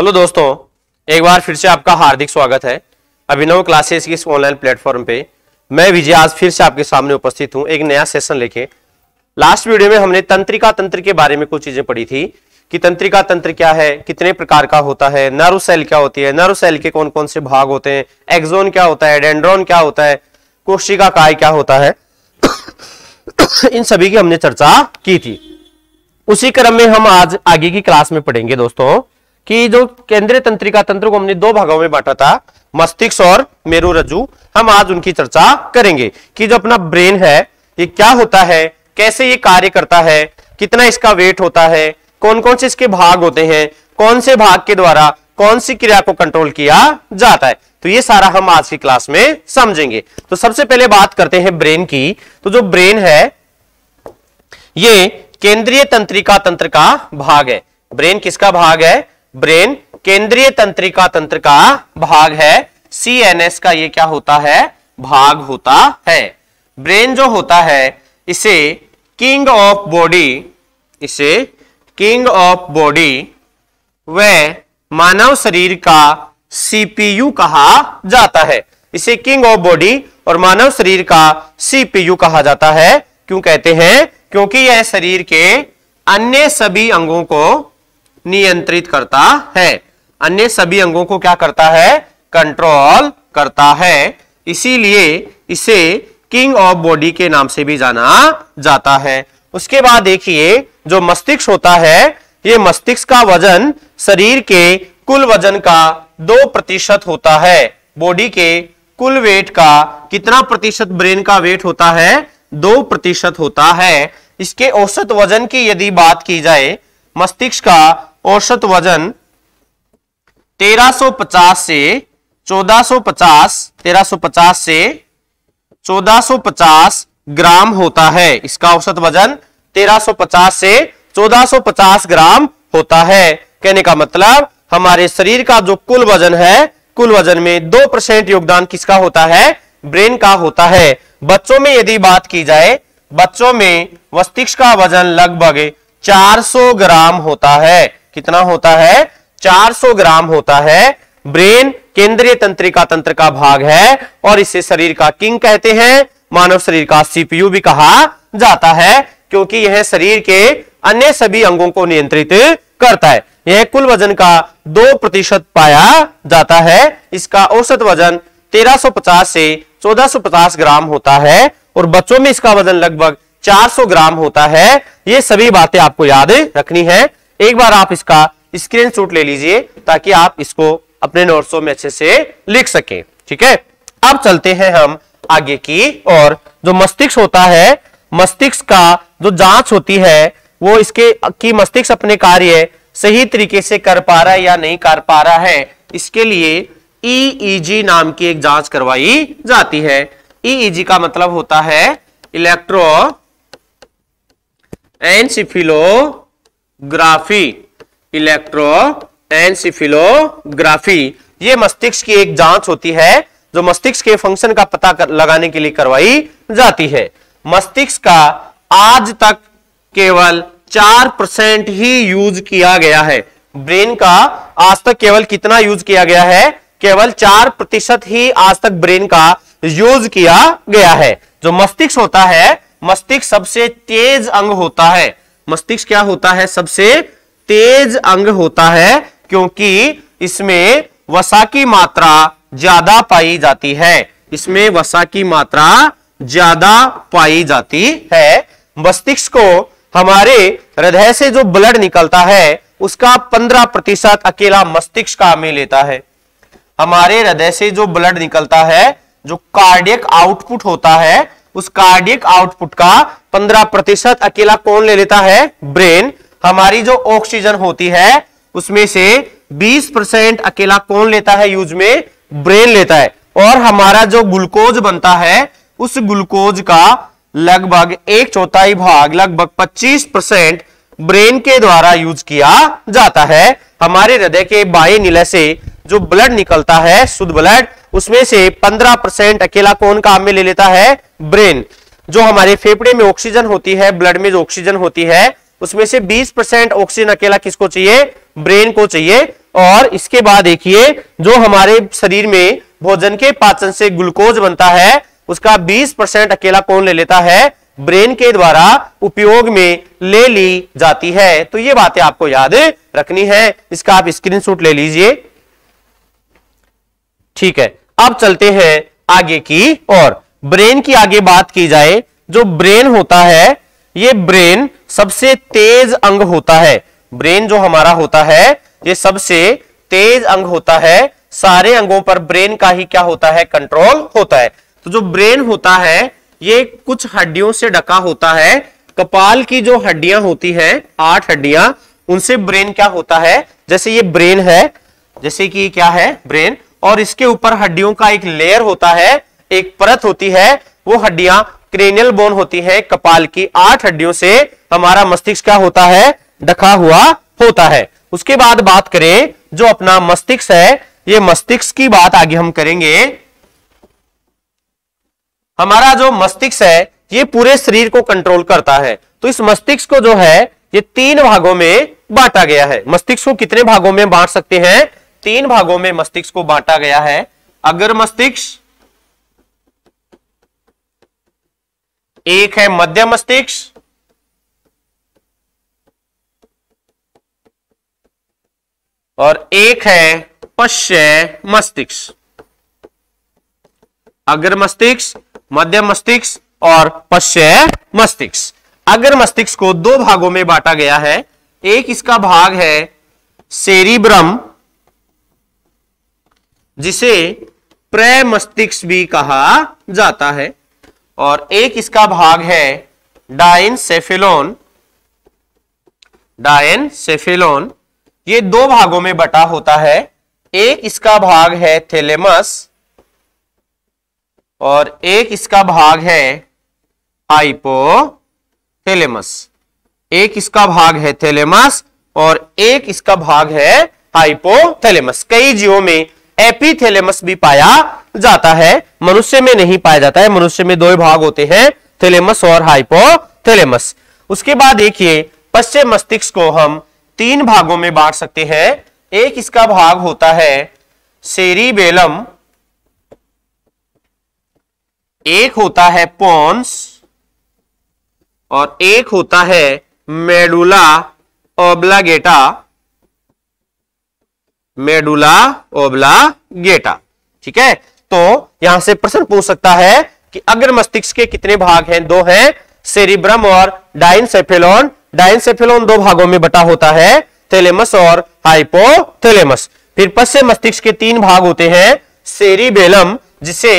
Hello दोस्तों, एक बार फिर से आपका हार्दिक स्वागत है अभिनव क्लासेस की इस ऑनलाइन प्लेटफॉर्म पे। मैं विजय आज फिर से आपके सामने उपस्थित हूं एक नया सेशन लेके। लास्ट वीडियो में हमने तंत्रिका तंत्र के बारे में कुछ चीजें पढ़ी थी कि तंत्रिका तंत्र क्या है, कितने प्रकार का होता है, नर्व सेल क्या होती है, नर्व सेल के कौन कौन से भाग होते हैं, एक्सोन क्या होता है, डेंड्रॉन क्या होता है, कोशिका काय क्या होता है इन सभी की हमने चर्चा की थी। उसी क्रम में हम आज आगे की क्लास में पढ़ेंगे दोस्तों कि जो केंद्रीय तंत्रिका तंत्र को हमने दो भागों में बांटा था, मस्तिष्क और मेरुरज्जु। हम आज उनकी चर्चा करेंगे कि जो अपना ब्रेन है ये क्या होता है, कैसे ये कार्य करता है, कितना इसका वेट होता है, कौन कौन से इसके भाग होते हैं, कौन से भाग के द्वारा कौन सी क्रिया को कंट्रोल किया जाता है। तो ये सारा हम आज की क्लास में समझेंगे। तो सबसे पहले बात करते हैं ब्रेन की। तो जो ब्रेन है ये केंद्रीय तंत्रिका तंत्र का भाग है। ब्रेन किसका भाग है? ब्रेन केंद्रीय तंत्रिका तंत्र का भाग है। सीएनएस का ये क्या होता है? भाग होता है। ब्रेन जो होता है इसे किंग ऑफ बॉडी व मानव शरीर का सीपीयू कहा जाता है। इसे किंग ऑफ बॉडी और मानव शरीर का सीपीयू कहा जाता है। क्यों कहते हैं? क्योंकि यह शरीर के अन्य सभी अंगों को नियंत्रित करता है। अन्य सभी अंगों को क्या करता है? कंट्रोल करता है। इसीलिए इसे किंग ऑफ बॉडी के नाम से भी जाना जाता है। उसके बाद देखिए जो मस्तिष्क होता है, ये मस्तिष्क का वजन शरीर के कुल वजन का 2% होता है। बॉडी के कुल वेट का कितना प्रतिशत ब्रेन का वेट होता है? 2% होता है। इसके औसत वजन की यदि बात की जाए, मस्तिष्क का औसत वजन 1350 से 1450 ग्राम होता है। इसका औसत वजन 1350 से 1450 ग्राम होता है। कहने का मतलब हमारे शरीर का जो कुल वजन है, कुल वजन में 2% योगदान किसका होता है? ब्रेन का होता है। बच्चों में यदि बात की जाए, बच्चों में मस्तिष्क का वजन लगभग 400 ग्राम होता है। कितना होता है? 400 ग्राम होता है। ब्रेन केंद्रीय तंत्रिका तंत्र का भाग है और इसे शरीर का किंग कहते हैं। मानव शरीर का सीपीयू भी कहा जाता है क्योंकि यह शरीर के अन्य सभी अंगों को नियंत्रित करता है। यह कुल वजन का 2% पाया जाता है। इसका औसत वजन 1350 से 1450 ग्राम होता है और बच्चों में इसका वजन लगभग 400 ग्राम होता है। ये सभी बातें आपको याद रखनी है। एक बार आप इसका स्क्रीनशॉट ले लीजिए ताकि आप इसको अपने नोट्सों में अच्छे से लिख सकें। ठीक है, अब चलते हैं हम आगे की। और जो मस्तिष्क होता है, मस्तिष्क का जो जांच होती है वो इसके कि मस्तिष्क अपने कार्य सही तरीके से कर पा रहा है या नहीं कर पा रहा है, इसके लिए ईईजी नाम की एक जांच करवाई जाती है। ईईजी का मतलब होता है इलेक्ट्रोएन्सेफेलोग्राफी। ये मस्तिष्क की एक जांच होती है जो मस्तिष्क के फंक्शन का पता लगाने के लिए करवाई जाती है। मस्तिष्क का आज तक केवल 4% ही यूज किया गया है। ब्रेन का आज तक केवल कितना यूज किया गया है? केवल 4% ही आज तक ब्रेन का यूज किया गया है। जो मस्तिष्क होता है, मस्तिष्क सबसे तेज अंग होता है। मस्तिष्क क्या होता है? सबसे तेज अंग होता है क्योंकि इसमें वसा की मात्रा ज्यादा पाई जाती है। इसमें वसा की मात्रा ज्यादा पाई जाती है। मस्तिष्क को हमारे हृदय से जो ब्लड निकलता है उसका 15% अकेला मस्तिष्क काम में लेता है। हमारे हृदय से जो ब्लड निकलता है, जो कार्डियक आउटपुट होता है, उस कार्डियक आउटपुट का 15% अकेला कौन ले लेता है? ब्रेन। हमारी जो ऑक्सीजन होती है उसमें से 20% अकेला कौन लेता है यूज में? ब्रेन लेता है। और हमारा जो ग्लूकोज बनता है उस ग्लूकोज का लगभग 1/4 भाग, लगभग 25% ब्रेन के द्वारा यूज किया जाता है। हमारे हृदय के बाएं निलय से जो ब्लड निकलता है, शुद्ध ब्लड, उसमें से 15% अकेला कौन काम में ले लेता है? ब्रेन। जो हमारे फेफड़े में ऑक्सीजन होती है, ब्लड में जो ऑक्सीजन होती है, उसमें से 20% ऑक्सीजन अकेला किसको चाहिए, ब्रेन को चाहिए। और इसके बाद देखिए जो हमारे शरीर में भोजन के पाचन से ग्लूकोज बनता है उसका 20% अकेला कौन ले लेता है, ब्रेन के द्वारा उपयोग में ले ली जाती है। तो ये बातें आपको याद रखनी है, इसका आप स्क्रीनशॉट ले लीजिए। ठीक है, अब चलते हैं आगे की और ब्रेन की आगे बात की जाए। जो ब्रेन होता है ये ब्रेन सबसे तेज अंग होता है। ब्रेन जो हमारा होता है ये सबसे तेज अंग होता है। सारे अंगों पर ब्रेन का ही क्या होता है, कंट्रोल होता है। तो जो ब्रेन होता है ये कुछ हड्डियों से ढका होता है। कपाल की जो हड्डियां होती हैं 8 हड्डियां, उनसे ब्रेन क्या होता है, जैसे ये ब्रेन है, जैसे कि क्या है ब्रेन, और इसके ऊपर हड्डियों का एक लेयर होता है, एक परत होती है, वो हड्डियां क्रेनियल बोन होती है। कपाल की 8 हड्डियों से हमारा मस्तिष्क क्या होता है, ढका हुआ होता है। उसके बाद बात करें जो अपना मस्तिष्क है, ये मस्तिष्क की बात आगे हम करेंगे। हमारा जो मस्तिष्क है ये पूरे शरीर को कंट्रोल करता है। तो इस मस्तिष्क को जो है ये 3 भागों में बांटा गया है। मस्तिष्क को कितने भागों में बांट सकते हैं, 3 भागों में मस्तिष्क को बांटा गया है। अगर मस्तिष्क, एक है मध्य मस्तिष्क, और एक है पश्च मस्तिष्क। अगर मस्तिष्क, मध्य मस्तिष्क और पश्च मस्तिष्क। अगर मस्तिष्क को 2 भागों में बांटा गया है। एक इसका भाग है सेरिब्रम, जिसे प्रमस्तिष्क भी कहा जाता है, और एक इसका भाग है डायनसेफेलॉन। डायनसेफेलॉन ये 2 भागों में बटा होता है। एक इसका भाग है थैलेमस और एक इसका भाग है हाइपोथैलेमस। एक इसका भाग है थैलेमस और एक इसका भाग है हाइपोथैलेमस। कई जीवों में एपिथैलेमस भी पाया जाता है, मनुष्य में नहीं पाया जाता है। मनुष्य में 2 भाग होते हैं, थैलेमस और हाइपोथैलेमस। उसके बाद देखिए पश्च मस्तिष्क को हम 3 भागों में बांट सकते हैं। एक इसका भाग होता है सेरिबेलम, एक होता है पोन्स और एक होता है मेडुला ओब्लागेटा। मेडुला ओब्लागेटा, ठीक है। तो यहां से प्रश्न पूछ सकता है कि अगर मस्तिष्क के कितने भाग हैं, 2 हैं, सेरिब्रम और डायनसेफेलॉन। डायनसेफेलॉन 2 भागों में बटा होता है, थैलेमस और हाइपोथैलेमस। फिर पश्च मस्तिष्क के 3 भाग होते हैं, सेरिबेलम जिसे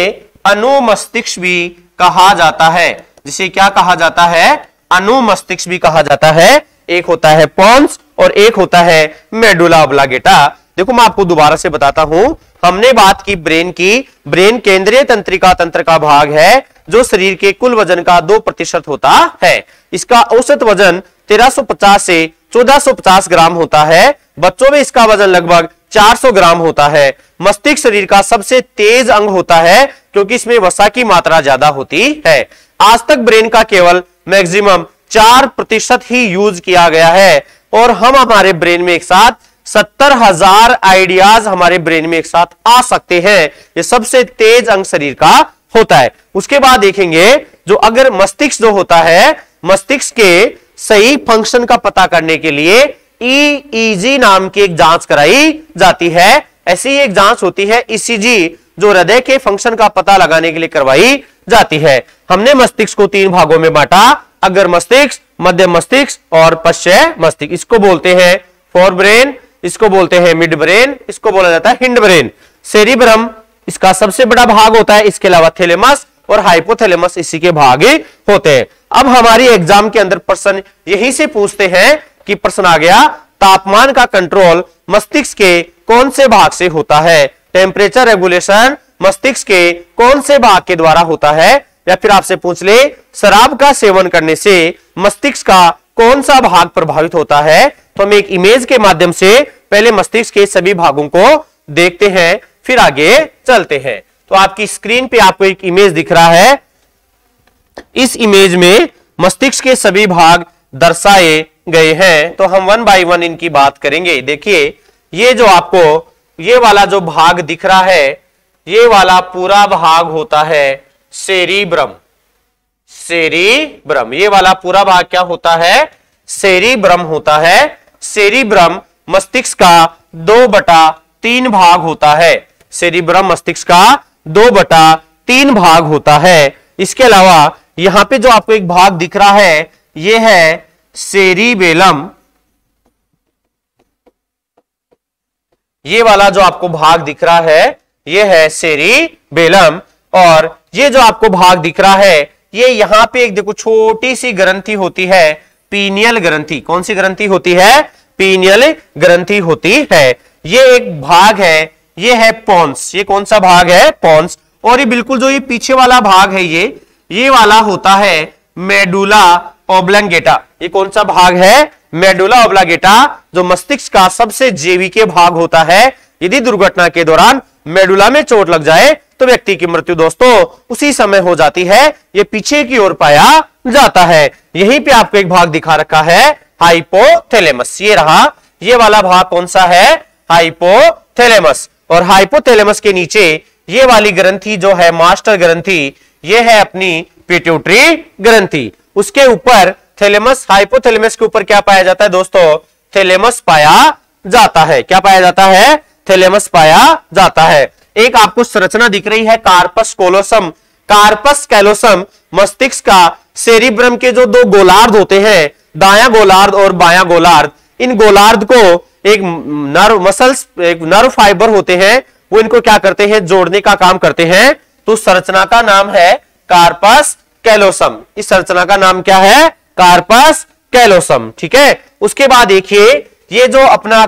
अनुमस्तिष्क भी कहा जाता है, जिसे क्या कहा जाता है, अनुमस्तिष्क भी कहा जाता है। एक होता है पोन्स और एक होता है मेडुला ओब्लागेटा। देखो मैं आपको दोबारा से बताता हूं, हमने बात की ब्रेन की। ब्रेन केंद्रीय तंत्रिका तंत्र का भाग है जो शरीर के कुल वजन का 2% होता है। इसका औसत वजन 1350 से 1450 ग्राम होता है। बच्चों में इसका वजन लगभग 400 ग्राम होता है। मस्तिष्क शरीर का सबसे तेज अंग होता है क्योंकि इसमें वसा की मात्रा ज्यादा होती है। आज तक ब्रेन का केवल मैक्सिमम 4% ही यूज किया गया है और हम हमारे ब्रेन में एक साथ 70,000 आइडियाज हमारे ब्रेन में एक साथ आ सकते हैं। ये सबसे तेज अंग शरीर का होता है। उसके बाद देखेंगे जो अगर मस्तिष्क जो होता है, मस्तिष्क के सही फंक्शन का पता करने के लिए EEG नाम की एक जांच कराई जाती है। ऐसी एक जांच होती है ECG जो हृदय के फंक्शन का पता लगाने के लिए करवाई जाती है। हमने मस्तिष्क को 3 भागों में बांटा, अगर मस्तिष्क, मध्य मस्तिष्क और पश्च मस्तिष्क। इसको बोलते हैं फोर ब्रेन, इसको बोलते हैं मिड ब्रेन, इसको बोला जाता है हिंड ब्रेन। सेरिब्रम इसका सबसे बड़ा भाग होता है, इसके अलावा थैलेमस और हाइपोथैलेमस इसी के भाग होते हैं। अब हमारी एग्जाम के अंदर प्रश्न यही से पूछते हैं कि प्रश्न आ गया तापमान का कंट्रोल मस्तिष्क के कौन से भाग से होता है, टेम्परेचर रेगुलेशन मस्तिष्क के कौन से भाग के द्वारा होता है, या फिर आपसे पूछ ले शराब का सेवन करने से मस्तिष्क का कौन सा भाग प्रभावित होता है। तो हम एक इमेज के माध्यम से पहले मस्तिष्क के सभी भागों को देखते हैं, फिर आगे चलते हैं। तो आपकी स्क्रीन पे आपको एक इमेज दिख रहा है। इस इमेज में मस्तिष्क के सभी भाग दर्शाए गए हैं, तो हम 1 बाय 1 इनकी बात करेंगे। देखिए ये जो आपको ये वाला जो भाग दिख रहा है, ये वाला पूरा भाग होता है सेरिब्रम। सेरिब्रम, ये वाला पूरा भाग क्या होता है? सेरिब्रम होता है। सेरिब्रम मस्तिष्क का 2/3 भाग होता है। सेरिब्रम मस्तिष्क का 2/3 भाग होता है। इसके अलावा यहां पे जो आपको एक भाग दिख रहा है, ये है सेरिबेलम। ये वाला जो आपको भाग दिख रहा है, ये है सेरिबेलम। और ये जो आपको भाग दिख रहा है, ये यहां पे एक देखो छोटी सी ग्रंथि होती है, पीनियल ग्रंथि। कौन सी ग्रंथि होती है? पीनियल ग्रंथि होती है। ये एक भाग है, ये है पोन्स। ये कौन सा भाग है? पोन्स। और ये बिल्कुल जो ये पीछे वाला भाग है, ये वाला होता है मेडुला ओब्लंगेटा। ये कौन सा भाग है? मेडुला ओब्लंगेटा, जो मस्तिष्क का सबसे जेवीके भाग होता है। यदि दुर्घटना के दौरान मेडुला में चोट लग जाए तो व्यक्ति की मृत्यु दोस्तों उसी समय हो जाती है। ये पीछे की ओर पाया जाता है। यहीं पे आपको एक भाग दिखा रखा है हाइपोथैलेमस। ये रहा, ये वाला भाग कौन सा है? हाइपोथैलेमस। और हाइपोथैलेमस के नीचे ये वाली ग्रंथि जो है मास्टर ग्रंथि, ये है अपनी पिट्यूटरी ग्रंथि। उसके ऊपर थैलेमस, हाइपोथैलेमस के ऊपर क्या पाया जाता है दोस्तों? थैलेमस पाया जाता है। क्या पाया जाता है? थैलेमस पाया जाता है। एक आपको संरचना दिख रही है कार्पस कोलोसम। कार्पस कैलोसम मस्तिष्क का सेरिब्रम के जो 2 गोलार्ध होते हैं, दायां गोलार्ध और बायां गोलार्ध, इन गोलार्ध को एक नर्व मसल्स, एक नर्व फाइबर होते हैं, वो इनको क्या करते हैं? जोड़ने का काम करते हैं। तो संरचना का नाम है कार्पस कैलोसम। इस संरचना का नाम क्या है? Corpus callosum. ठीक है। उसके बाद देखिए ये जो अपना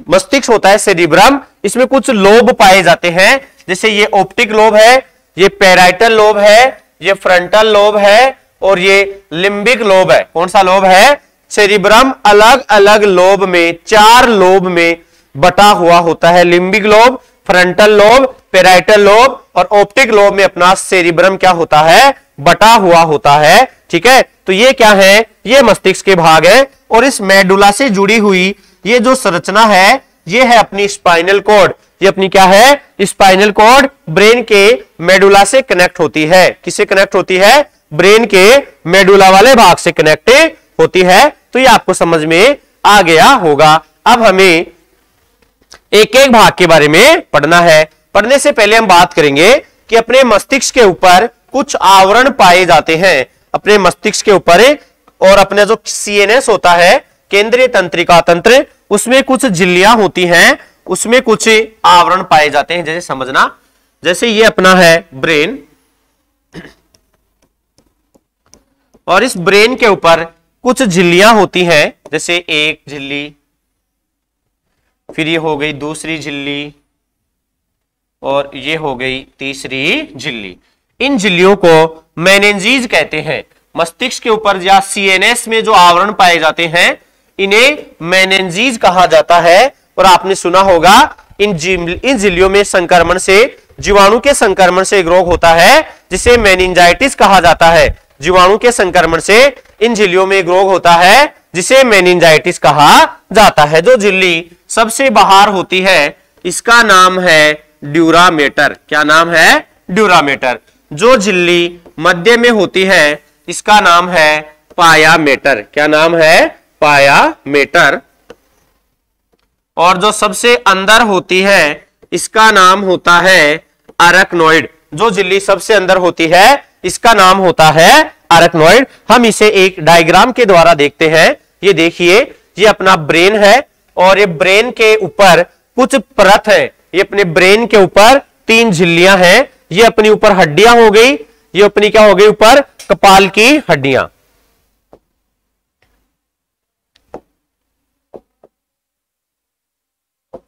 मस्तिष्क होता है सेरिब्रम, इसमें कुछ लोब पाए जाते हैं। जैसे ये ऑप्टिक लोब है, ये पैराइटल लोब है, ये फ्रंटल लोब है और ये लिम्बिक लोब है। कौन सा लोब है? सेरिब्रम अलग अलग लोब में, 4 लोब में बटा हुआ होता है। Limbic lobe, frontal lobe, parietal lobe और ऑप्टिक लोब में अपना सेरिब्रम क्या होता है? बटा हुआ होता है। ठीक है। तो ये क्या है? ये मस्तिष्क के भाग है। और इस मेडुला से जुड़ी हुई ये जो संरचना है, ये है अपनी स्पाइनल कॉर्ड। ये अपनी क्या है? स्पाइनल कॉर्ड ब्रेन के मेडुला से कनेक्ट होती है। किससे कनेक्ट होती है? ब्रेन के मेडुला वाले भाग से कनेक्ट होती है। तो ये आपको समझ में आ गया होगा। अब हमें एक एक भाग के बारे में पढ़ना है। पढ़ने से पहले हम बात करेंगे कि अपने मस्तिष्क के ऊपर कुछ आवरण पाए जाते हैं। अपने मस्तिष्क के ऊपर और अपने जो सीएनएस होता है, केंद्रीय तंत्रिका तंत्र, उसमें कुछ झिल्लियां होती हैं, उसमें कुछ आवरण पाए जाते हैं। जैसे समझना, जैसे ये अपना है ब्रेन, और इस ब्रेन के ऊपर कुछ झिल्लियां होती हैं। जैसे एक झिल्ली, फिर ये हो गई दूसरी झिल्ली और ये हो गई तीसरी झिल्ली। इन झिल्लियों को मेनिंजेस कहते हैं। मस्तिष्क के ऊपर या सीएनएस में जो आवरण पाए जाते हैं, इन्हें मेनिंजेस कहा जाता है। और आपने सुना होगा इन झिल्लियों में संक्रमण से, जीवाणु के संक्रमण से एक रोग होता है जिसे मेनिंजाइटिस कहा जाता है। जीवाणु के संक्रमण से इन झिल्लियों में एक रोग होता है जिसे मेनिंजाइटिस कहा जाता है। जो झिल्ली सबसे बाहर होती है इसका नाम है ड्यूरामेटर। क्या नाम है? ड्यूरामेटर। जो झिल्ली मध्य में होती है इसका नाम है पायामेटर। क्या नाम है? पायामेटर। और जो सबसे अंदर होती है इसका नाम होता है अरकनॉइड। जो झिल्ली सबसे अंदर होती है इसका नाम होता है अरकनॉइड। हम इसे एक डायग्राम के द्वारा देखते हैं। ये देखिए, ये अपना ब्रेन है और ये ब्रेन के ऊपर कुछ परत है। ये अपने ब्रेन के ऊपर 3 झिल्लियां हैं। ये अपनी ऊपर हड्डियां हो गई, ये अपनी क्या हो गई? ऊपर कपाल की हड्डियां।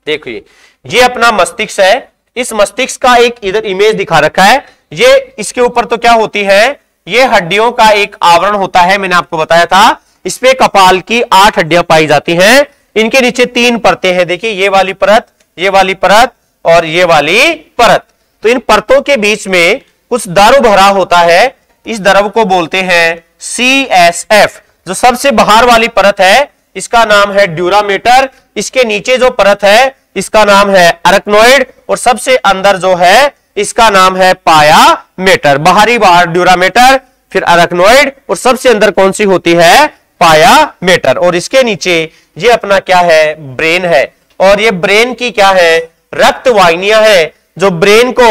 देखिए, ये अपना मस्तिष्क है। इस मस्तिष्क का एक इधर इमेज दिखा रखा है। ये इसके ऊपर तो क्या होती है? ये हड्डियों का एक आवरण होता है। मैंने आपको बताया था इस पे कपाल की 8 हड्डियां पाई जाती हैं। इनके नीचे 3 परतें हैं। देखिए, ये वाली परत, ये वाली परत और ये वाली परत। तो इन परतों के बीच में कुछ द्रव भरा होता है। इस द्रव को बोलते हैं CSF। जो सबसे बाहर वाली परत है इसका नाम है ड्यूरामेटर, इसके नीचे जो परत है इसका नाम है अरेक्नोइड, और सबसे अंदर जो है इसका नाम है पायामेटर। बाहरी बाहर ड्यूरामेटर, फिर अरेक्नोइड, और सबसे अंदर कौन सी होती है? पायामेटर। और इसके नीचे ये अपना क्या है? ब्रेन है। और ये ब्रेन की क्या है? रक्त वाहिनियां है जो ब्रेन को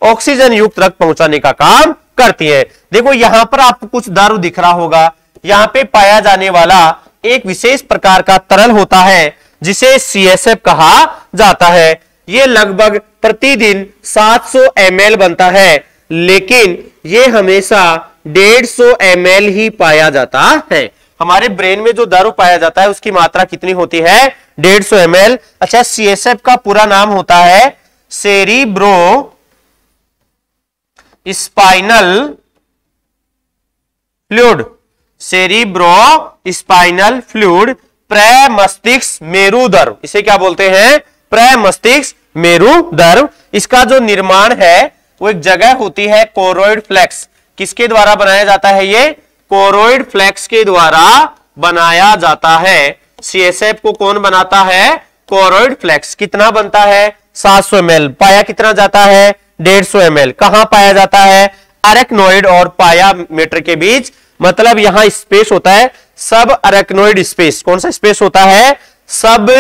ऑक्सीजन युक्त रक्त पहुंचाने का काम करती है। देखो यहां पर आपको कुछ दारू दिख रहा होगा, यहां पे पाया जाने वाला एक विशेष प्रकार का तरल होता है जिसे CSF कहा जाता है। ये लगभग प्रतिदिन 700 ml बनता है, लेकिन ये हमेशा 150 ml ही पाया जाता है। हमारे ब्रेन में जो दारू पाया जाता है उसकी मात्रा कितनी होती है? 150 ml। अच्छा, CSF का पूरा नाम होता है cerebrospinal fluid. Cerebrospinal fluid, प्रमस्तिष्क मेरुदर्भ, इसे क्या बोलते हैं? प्रमस्तिष्क मेरुदर्भ। इसका जो निर्माण है वो एक जगह होती है कोरोइड फ्लेक्स। किसके द्वारा बनाया जाता है? ये कोरोइड फ्लेक्स के द्वारा बनाया जाता है। CSF को कौन बनाता है? Choroid plexus. कितना बनता है? 700 ml। पाया कितना जाता है? 150 ml। कहां पाया जाता है? अरेक्नोइड और पायामेटर के बीच, मतलब यहां स्पेस होता है सब अरेक्नोइड स्पेस। कौन सा स्पेस होता है? सब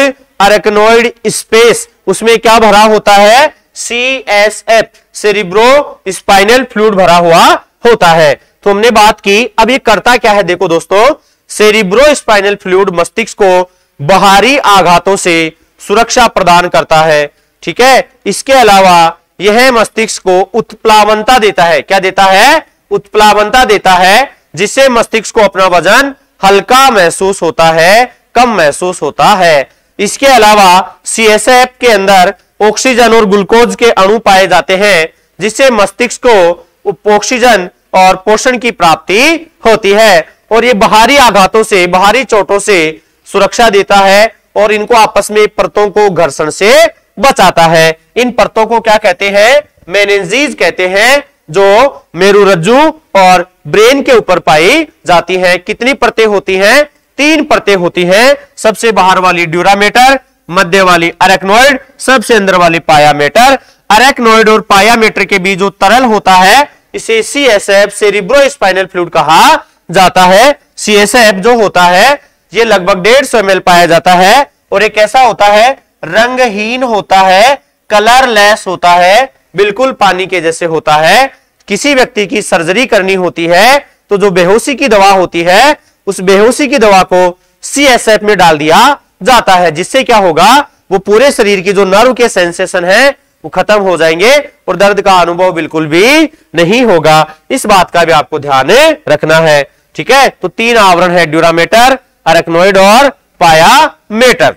अरेक्नोइड स्पेस। उसमें क्या भरा होता है? CSF, सेरिब्रो स्पाइनल फ्लूइड भरा हुआ होता है। तो हमने बात की। अब ये करता क्या है? देखो दोस्तों, सेरिब्रो स्पाइनल फ्लूइड मस्तिष्क को बाहरी आघातों से सुरक्षा प्रदान करता है। ठीक है, इसके अलावा यह मस्तिष्क को उत्प्लावनता देता है। क्या देता है? उत्प्लावनता देता है, जिससे मस्तिष्क को अपना वजन हल्का महसूस होता है, कम महसूस होता है। इसके अलावा CSF के अंदर ऑक्सीजन और ग्लूकोज के अणु पाए जाते हैं, जिससे मस्तिष्क को ऑक्सीजन और पोषण की प्राप्ति होती है। और ये बाहरी आघातों से, बाहरी चोटों से सुरक्षा देता है, और इनको आपस में परतों को घर्षण से बचाता है। इन परतों को क्या कहते हैं? मेनिंजीज कहते हैं, जो मेरुरज्जु और ब्रेन के ऊपर पाई जाती हैं। कितनी परतें होती हैं? 3 परतें होती हैं। सबसे बाहर वाली ड्यूरामेटर, मध्य वाली अरेक्नोइड, सबसे अंदर वाली पायामेटर। अरेक्नोइड और पायामेटर के बीच जो तरल होता है इसे CSF, सेरिब्रो स्पाइनल फ्लूइड कहा जाता है। CSF जो होता है ये लगभग 150 ml पाया जाता है, और एक ऐसा होता है रंगहीन होता है, कलरलेस होता है, बिल्कुल पानी के जैसे होता है। किसी व्यक्ति की सर्जरी करनी होती है तो जो बेहोशी की दवा होती है उस बेहोशी की दवा को CSF में डाल दिया जाता है, जिससे क्या होगा? वो पूरे शरीर की जो नर्व के सेंसेशन है वो खत्म हो जाएंगे और दर्द का अनुभव बिल्कुल भी नहीं होगा। इस बात का भी आपको ध्यान रखना है। ठीक है, तो 3 आवरण है, ड्यूरामेटर, अरेक्नोइड और पायामेटर।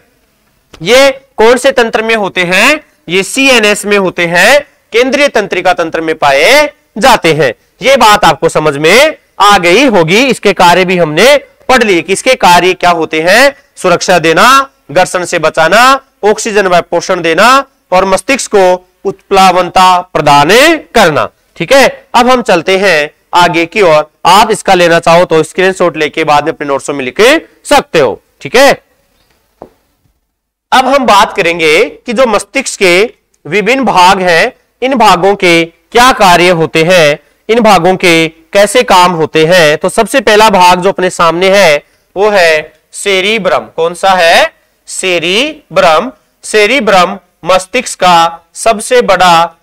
ये कौन से तंत्र में होते हैं? ये CNS में होते हैं, केंद्रीय तंत्रिका तंत्र में पाए जाते हैं। ये बात आपको समझ में आ गई होगी। इसके कार्य भी हमने पढ़ लिए कि इसके कार्य क्या होते हैं? सुरक्षा देना, घर्षण से बचाना, ऑक्सीजन व पोषण देना, और मस्तिष्क को उत्प्लावनता प्रदान करना। ठीक है, अब हम चलते हैं आगे की ओर। आप इसका लेना चाहो तो स्क्रीनशॉट लेके बाद में अपने नोट्सों में लिख सकते हो। ठीक है, अब हम बात करेंगे कि जो मस्तिष्क के विभिन्न भाग हैं, इन भागों के क्या कार्य होते हैं, इन भागों के कैसे काम होते हैं। तो सबसे पहला भाग जो अपने सामने है वो है सेरिब्रम। कौन सा है? सेरिब्रम। सेरिब्रम मस्तिष्क का सबसे बड़ा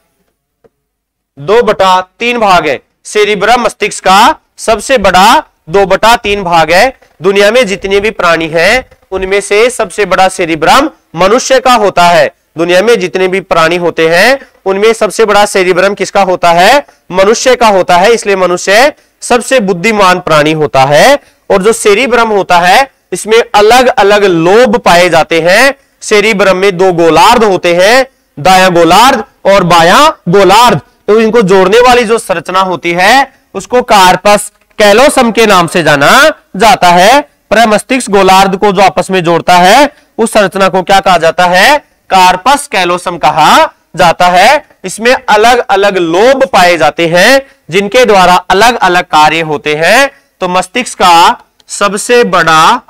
2/3 भाग है। सेरिब्रम मस्तिष्क का सबसे बड़ा 2/3 भाग है। दुनिया में जितने भी प्राणी हैं उनमें से सबसे बड़ा सेरिब्रम मनुष्य का होता है। दुनिया में जितने भी प्राणी होते हैं उनमें सबसे बड़ा सेरिब्रम किसका होता है? मनुष्य का होता है। इसलिए मनुष्य सबसे बुद्धिमान प्राणी होता है। और जो सेरिब्रम होता है इसमें अलग अलग लोब पाए जाते हैं। सेरिब्रम में 2 गोलार्ध होते हैं, दायां गोलार्ध और बायां गोलार्ध। तो इनको जोड़ने वाली जो संरचना होती है उसको कार्पस कैलोसम के नाम से जाना जाता है। प्रमस्तिष्क गोलार्ध को जो आपस में जोड़ता है उस संरचना को क्या कहा जाता है? कार्पस कैलोसम कहा जाता है। इसमें अलग अलग लोब पाए जाते हैं जिनके द्वारा अलग अलग कार्य होते हैं। तो मस्तिष्क का सबसे बड़ा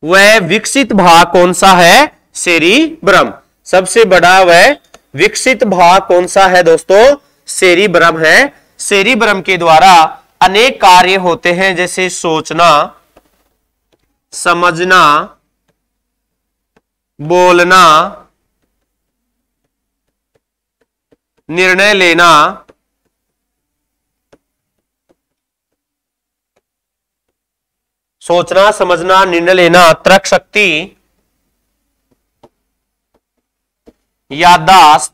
वह विकसित भाग कौन सा है? सेरिब्रम। सबसे बड़ा वह विकसित भाग कौन सा है दोस्तों? सेरिब्रम है। सेरिब्रम के द्वारा अनेक कार्य होते हैं, जैसे सोचना, समझना, बोलना, निर्णय लेना, सोचना, समझना, निर्णय लेना, तर्क शक्ति, याददाश्त,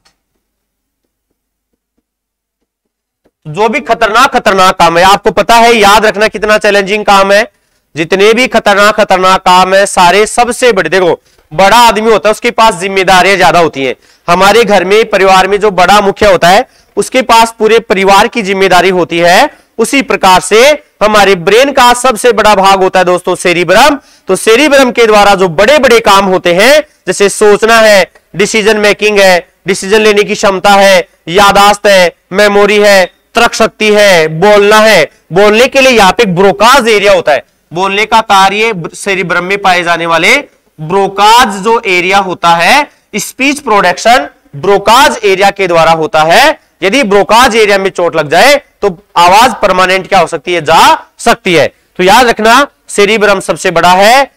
जो भी खतरनाक काम है, आपको पता है याद रखना कितना चैलेंजिंग काम है। जितने भी खतरनाक काम है सारे, सबसे बड़े, देखो बड़ा आदमी होता है उसके पास जिम्मेदारियां ज्यादा होती हैं। हमारे घर में, परिवार में जो बड़ा मुखिया होता है उसके पास पूरे परिवार की जिम्मेदारी होती है। उसी प्रकार से हमारे ब्रेन का सबसे बड़ा भाग होता है दोस्तों सेरिब्रम। तो सेरिब्रम के द्वारा जो बड़े बड़े काम होते हैं, जैसे सोचना है, डिसीजन मेकिंग है, डिसीजन लेने की क्षमता है, याददाश्त है, मेमोरी है, तर्क शक्ति है, बोलना है। बोलने के लिए यहाँ पे ब्रोकाज एरिया होता है। बोलने का कार्य सेरिब्रम में पाए जाने वाले ब्रोकाज जो एरिया होता है, स्पीच प्रोडक्शन ब्रोकाज एरिया के द्वारा होता है। यदि ब्रोकाज एरिया में चोट लग जाए तो आवाज परमानेंट क्या हो सकती है? जा सकती है। तो याद रखना सेरिब्रम सबसे बड़ा है।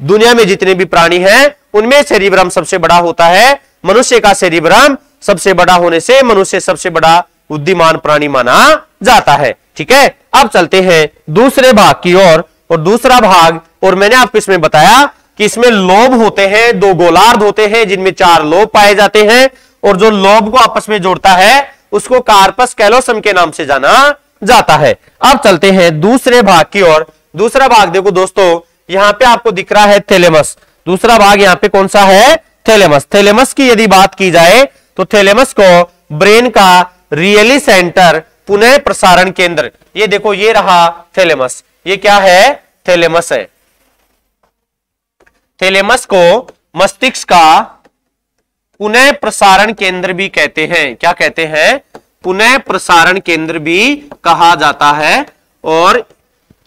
दुनिया में जितने भी प्राणी हैं उनमें सेरिब्रम सबसे बड़ा होता है। मनुष्य का सेरिब्रम सबसे बड़ा होने से मनुष्य सबसे बड़ा बुद्धिमान प्राणी माना जाता है। ठीक है, अब चलते हैं दूसरे भाग की ओर। और दूसरा भाग, और मैंने आपको इसमें बताया कि इसमें लोब होते हैं, दो गोलार्ध होते हैं जिनमें 4 लोब पाए जाते हैं, और जो लोब को आपस में जोड़ता है उसको कार्पस कैलोसम के नाम से जाना जाता है। अब चलते हैं दूसरे भाग की ओर। दूसरा भाग देखो दोस्तों, यहां पे आपको दिख रहा है थैलेमस। दूसरा भाग यहां पे कौन सा है? थैलेमस। थैलेमस की यदि बात की जाए तो थैलेमस को ब्रेन का रियली सेंटर, पुनः प्रसारण केंद्र, ये देखो ये रहा थैलेमस। ये क्या है? थैलेमस है। थैलेमस को मस्तिष्क का पुनः प्रसारण केंद्र भी कहते हैं। क्या कहते हैं? पुनः प्रसारण केंद्र भी कहा जाता है। और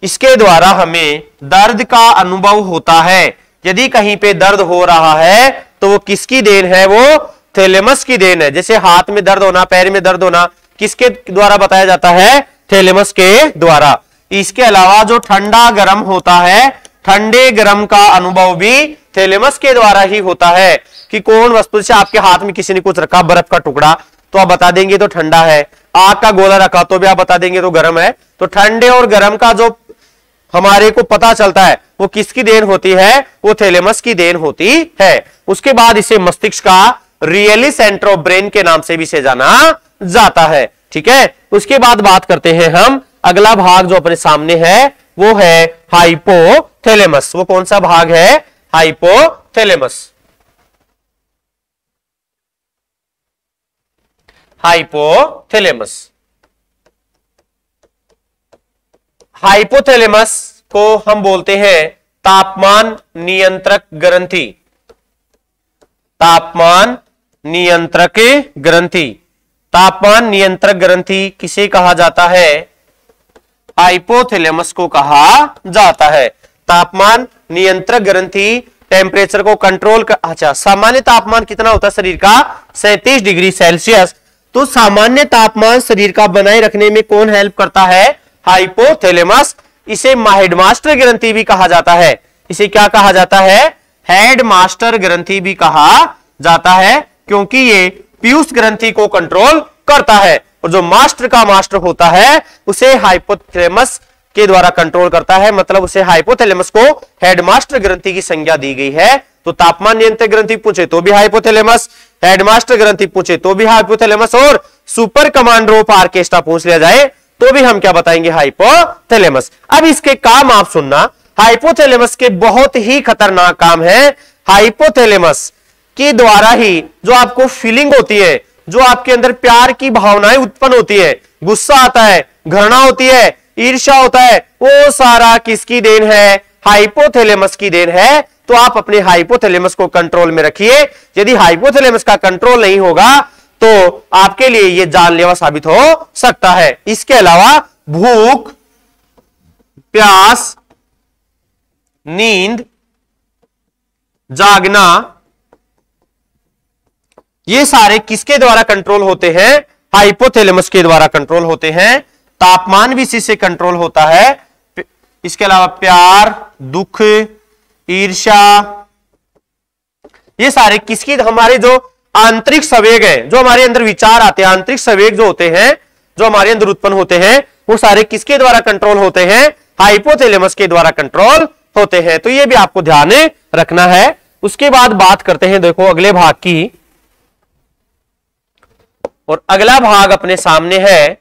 इसके द्वारा हमें दर्द का अनुभव होता है। यदि कहीं पे दर्द हो रहा है तो वो किसकी देन है? वो थैलेमस की देन है। जैसे हाथ में दर्द होना, पैर में दर्द होना, किसके द्वारा बताया जाता है? थैलेमस के द्वारा। इसके अलावा जो ठंडा गर्म होता है, ठंडे गर्म का अनुभव भी थैलेमस के द्वारा ही होता है। कि कौन वस्तु से आपके हाथ में किसी ने कुछ रखा, बर्फ का टुकड़ा, तो आप बता देंगे तो ठंडा है। आग का गोला रखा तो भी आप बता देंगे तो गर्म है। तो ठंडे और गर्म का जो हमारे को पता चलता है वो किसकी देन होती है? वो थैलेमस की देन होती है। उसके बाद इसे मस्तिष्क का रियली सेंटर ऑफ ब्रेन के नाम से भी इसे जाना जाता है। ठीक है, उसके बाद बात करते हैं हम, अगला भाग जो अपने सामने है वो है हाइपोथैलेमस। वो कौन सा भाग है? हाइपोथैलेमस। हाइपोथैलेमस। हाइपोथैलेमस को हम बोलते हैं तापमान नियंत्रक ग्रंथि। तापमान नियंत्रक ग्रंथि। तापमान नियंत्रक ग्रंथि किसे कहा जाता है? हाइपोथैलेमस को कहा जाता है। तापमान नियंत्रक ग्रंथि टेम्परेचर को कंट्रोल कर, अच्छा, सामान्य तापमान कितना होता है शरीर का? 37 डिग्री सेल्सियस। तो सामान्य तापमान शरीर का बनाए रखने में कौन हेल्प करता है? हाइपोथैलेमस। इसे हेडमास्टर ग्रंथि भी कहा जाता है। इसे क्या कहा जाता है? हेडमास्टर ग्रंथि भी कहा जाता है, क्योंकि ये पीयूष ग्रंथि को कंट्रोल करता है। और जो मास्टर का मास्टर होता है उसे हाइपोथैलेमस के द्वारा कंट्रोल करता है, मतलब उसे हाइपोथैलेमस को हेडमास्टर ग्रंथि की संज्ञा दी गई है। तो तापमान नियंत्रक ग्रंथि पूछे तो भी हाइपोथैलेमस, हेडमास्टर ग्रंथि पूछे तो भी हाइपोथैलेमस, और सुपर कमांडर ऑफ ऑर्केस्ट्रा पूछ लिया जाए तो भी हम क्या बताएंगे? हाइपोथैलेमस। अब इसके काम आप सुनना, हाइपोथैलेमस के बहुत ही खतरनाक काम है। हाइपोथैलेमस के द्वारा ही जो आपको फीलिंग होती है, जो आपके अंदर प्यार की भावनाएं उत्पन्न होती है, गुस्सा आता है, घृणा होती है, ईर्ष्या होता है, वो सारा किसकी देन है? हाइपोथैलेमस की देन है। तो आप अपने हाइपोथैलेमस को कंट्रोल में रखिए। यदि हाइपोथैलेमस का कंट्रोल नहीं होगा तो आपके लिए यह जानलेवा साबित हो सकता है। इसके अलावा भूख, प्यास, नींद, जागना, ये सारे किसके द्वारा कंट्रोल होते हैं? हाइपोथैलेमस के द्वारा कंट्रोल होते हैं। तापमान भी इसी से कंट्रोल होता है। इसके अलावा प्यार, दुख, ईर्ष्या, ये सारे किसकी, हमारे जो आंतरिक संवेग है, जो हमारे अंदर विचार आते हैं, आंतरिक संवेग जो होते हैं, जो हमारे अंदर उत्पन्न होते हैं, वो सारे किसके द्वारा कंट्रोल होते हैं? हाइपोथैलेमस के द्वारा कंट्रोल होते हैं। तो ये भी आपको ध्यान रखना है। उसके बाद बात करते हैं देखो अगले भाग की, और अगला भाग अपने सामने है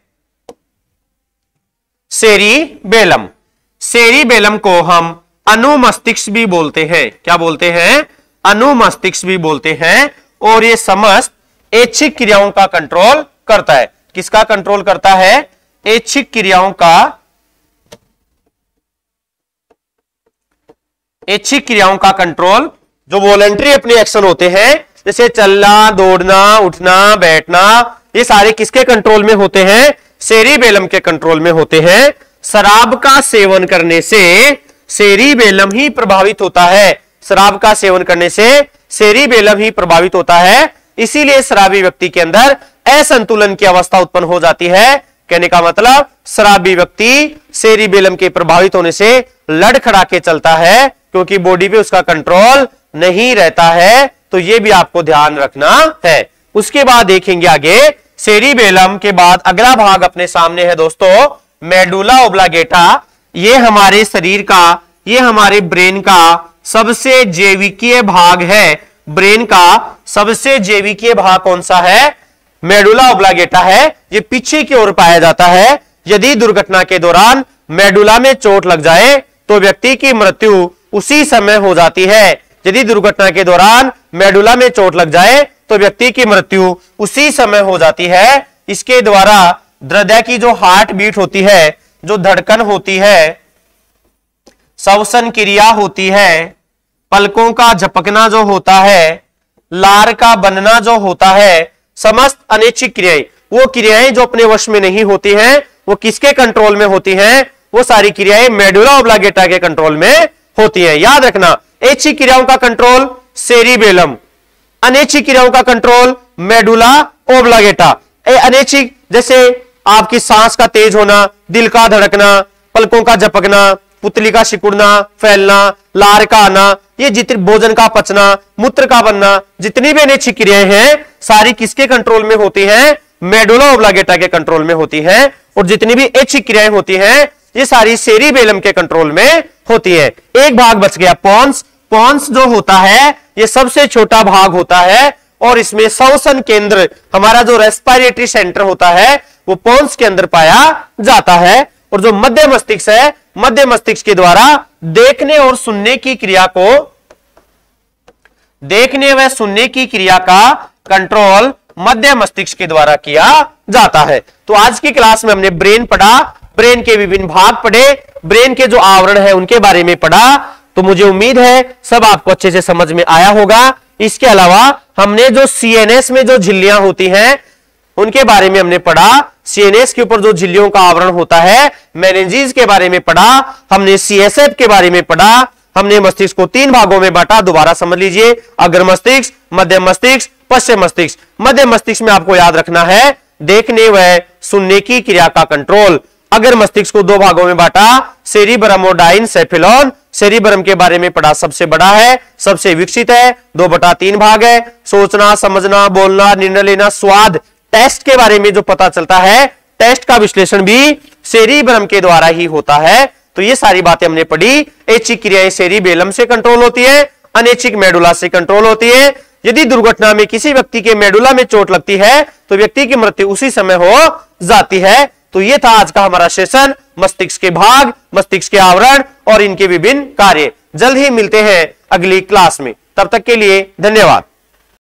सेरिबेलम। सेरिबेलम को हम अनुमस्तिष्क भी बोलते हैं। क्या बोलते हैं? अनुमस्तिष्क भी बोलते हैं। और ये समस्त ऐच्छिक क्रियाओं का कंट्रोल करता है। किसका कंट्रोल करता है? ऐच्छिक क्रियाओं का, ऐच्छिक क्रियाओं का कंट्रोल, जो वॉलंटरी अपने एक्शन होते हैं, जैसे चलना, दौड़ना, उठना, बैठना, ये सारे किसके कंट्रोल में होते हैं? सेरिबेलम के कंट्रोल में होते हैं। शराब का सेवन करने से सेरिबेलम ही प्रभावित होता है। शराब का सेवन करने से सेरिबेलम ही प्रभावित होता है। इसीलिए शराबी व्यक्ति के अंदर असंतुलन की अवस्था उत्पन्न हो जाती है। कहने का मतलब शराबी व्यक्ति सेरिबेलम के प्रभावित होने से लड़खड़ा के चलता है, क्योंकि बॉडी पे उसका कंट्रोल नहीं रहता है। तो ये भी आपको ध्यान रखना है। उसके बाद देखेंगे आगे, सेरिबेलम के बाद अगला भाग अपने सामने है दोस्तों मेडुला ओब्लांगेटा। ये हमारे शरीर का, ये हमारे ब्रेन का सबसे जैविकीय भाग है। ब्रेन का सबसे जैविकीय भाग कौन सा है? मेडुला ओब्लांगेटा है। ये पीछे की ओर पाया जाता है। यदि दुर्घटना के दौरान मेडुला में चोट लग जाए तो व्यक्ति की मृत्यु उसी समय हो जाती है। यदि दुर्घटना के दौरान मेडुला में चोट लग जाए तो व्यक्ति की मृत्यु उसी समय हो जाती है। इसके द्वारा हृदय की जो हार्ट बीट होती है, जो धड़कन होती है, श्वसन क्रिया होती है, पलकों का झपकना जो होता है, लार का बनना जो होता है, समस्त अनैच्छिक क्रियाएं, वो क्रियाएं जो अपने वश में नहीं होती हैं, वो किसके कंट्रोल में होती हैं? वो सारी क्रियाएं मेडुला ओब्लांगेटा के कंट्रोल में होती हैं। याद रखना, ऐच्छिक क्रियाओं का कंट्रोल सेरिबेलम, अनैच्छिक क्रियाओं का कंट्रोल मेडुला ओब्लांगेटा। अनैच्छिक जैसे आपकी सांस का तेज होना, दिल का धड़कना, पलकों का झपकना, पुतली का सिकुड़ना, फैलना, लार का आना, ये जितने भोजन का पचना, मूत्र का बनना, जितनी भी अनैच्छिक क्रियाएं हैं सारी किसके कंट्रोल में होती हैं? मेडुला ओब्लांगेटा के कंट्रोल में होती हैं। और जितनी भी ऐच्छिक क्रियाएं होती हैं ये सारी सेरिबेलम के कंट्रोल में होती है। एक भाग बच गया पोन्स। पोन्स जो होता है ये सबसे छोटा भाग होता है और इसमें श्वसन केंद्र, हमारा जो रेस्पिरेटरी सेंटर होता है वो पोन्स के अंदर पाया जाता है। और जो मध्य मस्तिष्क है, मध्य मस्तिष्क के द्वारा देखने और सुनने की क्रिया को, देखने व सुनने की क्रिया का कंट्रोल मध्य मस्तिष्क के द्वारा किया जाता है। तो आज की क्लास में हमने ब्रेन पढ़ा, ब्रेन के विभिन्न भाग पढ़े, ब्रेन के जो आवरण है उनके बारे में पढ़ा। तो मुझे उम्मीद है सब आपको अच्छे से समझ में आया होगा। इसके अलावा हमने जो सीएनएस में जो झिल्लियां होती हैं उनके बारे में हमने पढ़ा। सीएनएस के ऊपर जो झिल्लियों का आवरण होता है, मेनिंजेस के बारे में पढ़ा, हमने सीएसएफ के बारे में पढ़ा। हमने मस्तिष्क को 3 भागों में बांटा, दोबारा समझ लीजिए, अग्र मस्तिष्क, मध्य मस्तिष्क, पश्चिम मस्तिष्क। मध्य मस्तिष्क में आपको याद रखना है देखने व सुनने की क्रिया का कंट्रोल। अगर मस्तिष्क को 2 भागों में बांटा, सेरिबरम और डाइनसेफेलॉन। सेरिबरम के बारे में पढ़ा, सबसे बड़ा है, सबसे विकसित है, 2/3 भाग है। सोचना, समझना, बोलना, निर्णय लेना, स्वाद, टेस्ट के बारे में जो पता चलता है, टेस्ट का विश्लेषण भी सेरिबरम के द्वारा ही होता है। तो ये सारी बातें हमने पढ़ी। ऐच्छिक क्रियाएं सेरिबेलम से कंट्रोल होती है, अनैच्छिक मेडुला से कंट्रोल होती है। यदि दुर्घटना में किसी व्यक्ति के मेडुला में चोट लगती है तो व्यक्ति की मृत्यु उसी समय हो जाती है। तो ये था आज का हमारा सेशन, मस्तिष्क के भाग, मस्तिष्क के आवरण और इनके विभिन्न कार्य। जल्द ही मिलते हैं अगली क्लास में, तब तक के लिए धन्यवाद।